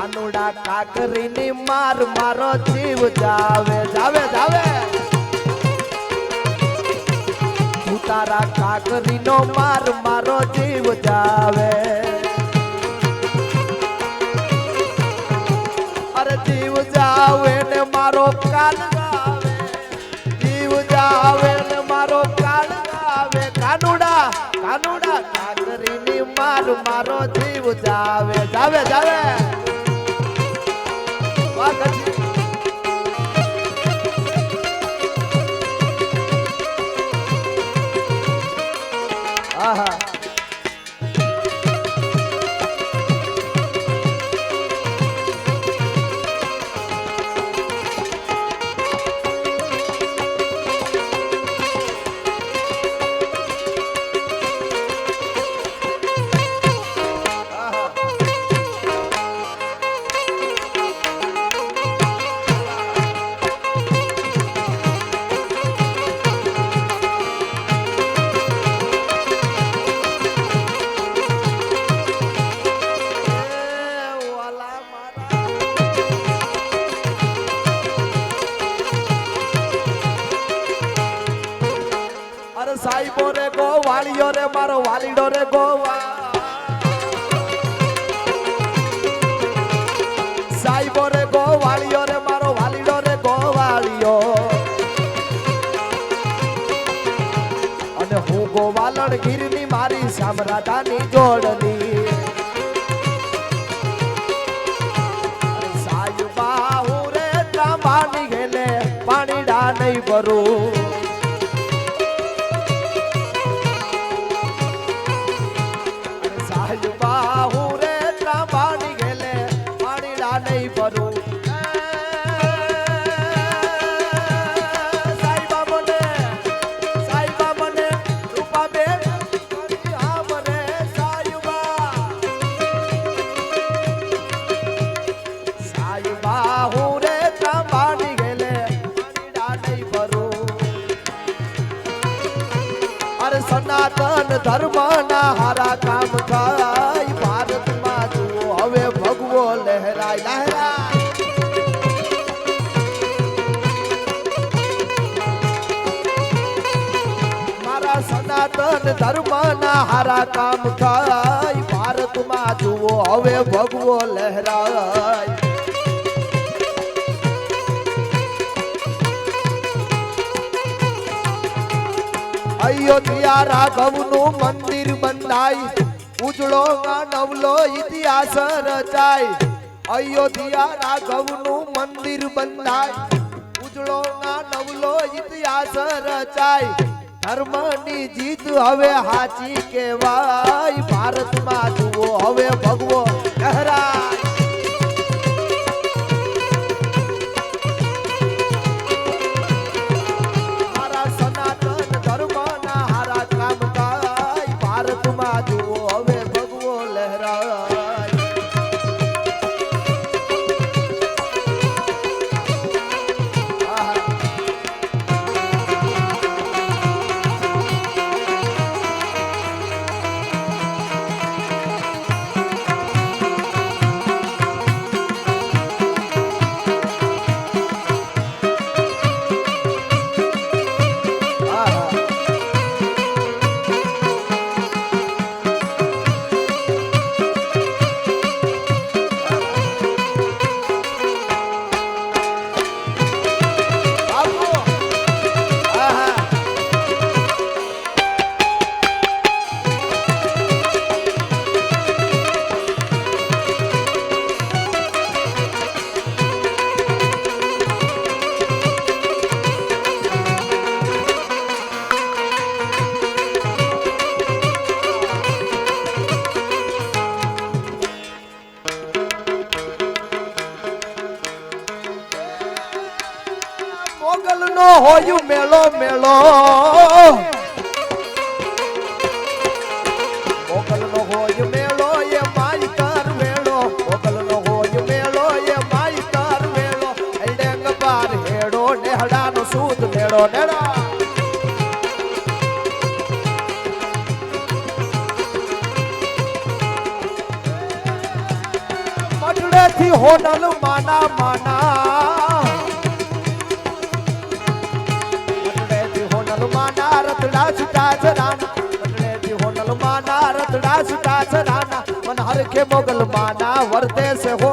કાનુડા કાકરીની માર મારો જીવ જાવે જાવે જાવે તું તારા કાકરીનો માર મારો જીવ જાવે અરે જીવ જાવે ને મારો કાન ગાવે જીવ જાવે ને મારો કાન ગાવે કાનુડા કાનુડા કાકરીની માર મારો જીવ જાવે જાવે જાવે વાહ ગજી આહા સાઈબો રે ગો વાળિયો રે મારો વાલીડો રે ગોવા સાઈબો રે ગો વાળિયો રે મારો વાલીડો રે ગોવાળિયો અને હું ગોવાલણ ગીરની મારી સામરાધાની જોડની સાઈબા હું રે ત્રાંબાની ઘેલે પાણીડા નહીં ભરું नहीं भरू साईबा मने रूपा बे हमरे साईबा हूँ रे त्रांबानी गेले पाणीडा नहीं भरू अरे सनातन धर्म ना हारा काम थाय भारत में जुओ हवे भगवो लहराय लहराय मारा सनातन धर्म ना हारा काम थाय भारत में जुओ हवे भगवो लहराय अयोध्या राघवनु मंदिर बंधाई उजड़ो नवलो इतिहास रचाय अयोध्या राघवनु मंदिर बंधाय उजड़ो नवलो इतिहास रचाय धर्मनी जीत हवे हाची केवाय भारत में जुओ हवे भगवो लहराय मारा सनातन धर्म ना हारा काम काय भारत में जुओ हवे भगवो लहराय મોગલ નો હોયું મેળો મેળો મોગલ નો હોય મેળો એ માઈ કર મેળો મોગલ નો હોય મેળો એ માઈ કર મેળો એડેંગ પાર હેડો નેહડા નો સૂત મેળો નેડા મઠડો પટડેથી હોનલ માના માના પટડેથી હોનલ માના રતડા છૂટા છરાના પટડેથી હોનલ માના રતડા છૂટા છરાના मन हर के मोगल माना वर्ते से हो